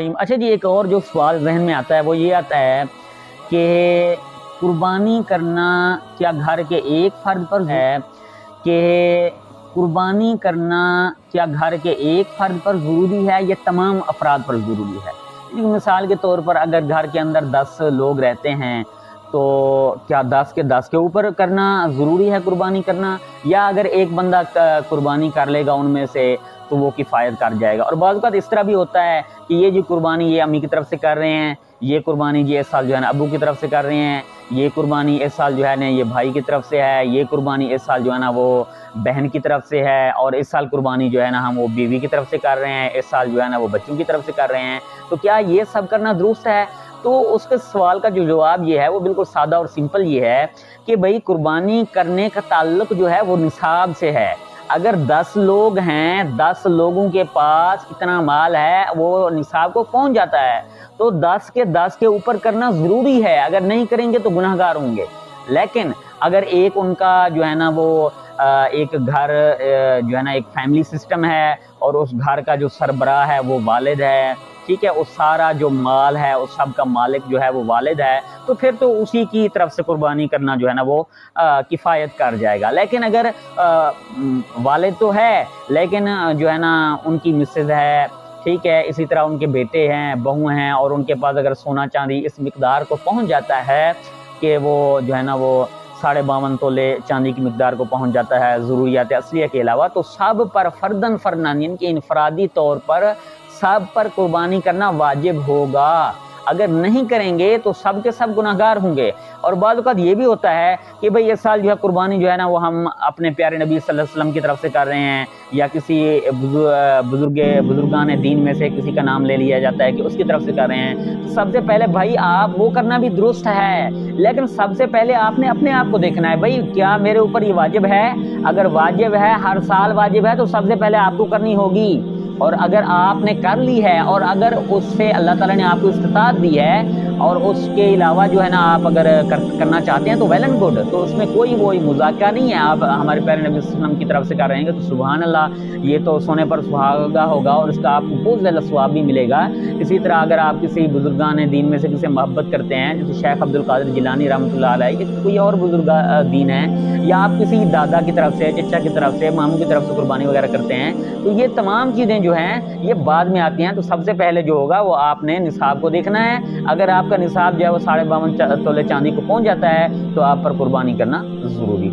الرحیم۔ اچھا جی، ایک اور جو سوال ذہن میں آتا ہے وہ یہ آتا ہے کہ قربانی کرنا کیا گھر کے ایک فرد پر ہے کہ قربانی کرنا کیا گھر کے ایک فرد پر ضروری ہے یا تمام افراد پر ضروری ہے؟ مثال کے طور پر اگر گھر کے اندر 10 لوگ رہتے ہیں تو کیا 10 کے 10 کے اوپر کرنا ضروری ہے قربانی کرنا، یا اگر ایک بندہ قربانی کر لے گا ان میں سے تو وہ کفایت کر جائے گا؟ اور بعض اوقات اس طرح بھی ہوتا ہے کہ یہ جو قربانی یہ امی کی طرف سے کر رہے ہیں، یہ قربانی جی اس سال جو ہے نا ابو کی طرف سے کر رہے ہیں، یہ قربانی اس سال جو ہے نا یہ بھائی کی طرف سے ہے، یہ قربانی اس سال جو ہے نا وہ بہن کی طرف سے ہے، اور اس سال قربانی جو ہے نا ہم وہ بیوی کی طرف سے کر رہے ہیں، اس سال جو ہے نا وہ بچوں کی طرف سے کر رہے ہیں، تو کیا یہ سب کرنا درست ہے؟ تو اس کے سوال کا جو جواب یہ ہے وہ بالکل سادہ اور سمپل یہ ہے کہ بھئی قربانی کرنے کا تعلق جو ہے وہ نصاب سے ہے۔ اگر 10 لوگ ہیں، 10 لوگوں کے پاس اتنا مال ہے، وہ نصاب کو پہنچ جاتا ہے، تو 10 کے 10 کے اوپر کرنا ضروری ہے۔ اگر نہیں کریں گے تو گناہگار ہوں گے۔ لیکن اگر ایک ان کا جو ہے نا وہ ایک گھر جو ہے نا ایک فیملی سسٹم ہے اور اس گھر کا جو سربراہ ہے وہ والد ہے، ٹھیک ہے، اس سارا جو مال ہے اس سب کا مالک جو ہے وہ والد ہے، تو پھر تو اسی کی طرف سے قربانی کرنا جو ہے نا وہ کفایت کر جائے گا۔ لیکن اگر والد تو ہے لیکن جو ہے نا ان کی مسز ہے، ٹھیک ہے، اسی طرح ان کے بیٹے ہیں، بہو ہیں، اور ان کے پاس اگر سونا چاندی اس مقدار کو پہنچ جاتا ہے کہ وہ جو ہے نا وہ 52.5 تولے چاندی کی مقدار کو پہنچ جاتا ہے ضروریات اصلیہ کے علاوہ، تو سب پر فردن فردن یعنی کہ انفرادی طور پر سب پر قربانی کرنا واجب ہوگا۔ اگر نہیں کریں گے تو سب کے سب گناہگار ہوں گے۔ اور بعض اوقات یہ بھی ہوتا ہے کہ بھئی اس سال جو ہے قربانی جو ہے نا وہ ہم اپنے پیارے نبی صلی اللہ علیہ وسلم کی طرف سے کر رہے ہیں، یا کسی بزرگان دین میں سے کسی کا نام لے لیا جاتا ہے کہ اس کی طرف سے کر رہے ہیں، تو سب سے پہلے بھائی آپ وہ کرنا بھی درست ہے، لیکن سب سے پہلے آپ نے اپنے آپ کو دیکھنا ہے، بھئی کیا میرے اوپر یہ واجب ہے؟ اگر واجب ہے، ہر سال واجب ہے، تو سب سے پہلے آپ کو کرنی ہوگی۔ اور اگر آپ نے کر لی ہے اور اگر اس سے اللہ تعالیٰ نے آپ کو استطاعت دی ہے اور اس کے علاوہ جو ہے نا آپ اگر کرنا چاہتے ہیں تو ویل اینڈ گڈ، تو اس میں کوئی وہی مذاکرہ نہیں ہے۔ آپ ہمارے پیارے نبی صلی اللہ علیہ وسلم کی طرف سے کر رہے ہیں تو سبحان اللہ، یہ تو سونے پر سہاگا ہوگا اور اس کا آپ کو بہت زیادہ ثواب بھی ملے گا۔ اسی طرح اگر آپ کسی بزرگان دین میں سے کسی محبت کرتے ہیں، جیسے شیخ عبد القادر جیلانی رحمۃ اللہ علیہ، یا کوئی اور بزرگ دین ہے، یا آپ کسی دادا کی طرف سے، چچا کی طرف سے، ماموں کی طرف سے قربانی وغیرہ کرتے ہیں، تو یہ تمام چیزیں جو ہیں یہ بعد میں آتی ہیں۔ تو سب سے پہلے جو ہوگا وہ آپ نے نصاب کو دیکھنا ہے۔ اگر آپ کا نصاب جو ہے وہ 52.5 تولے چاندی کو پہنچ جاتا ہے تو آپ پر قربانی کرنا ضروری ہے۔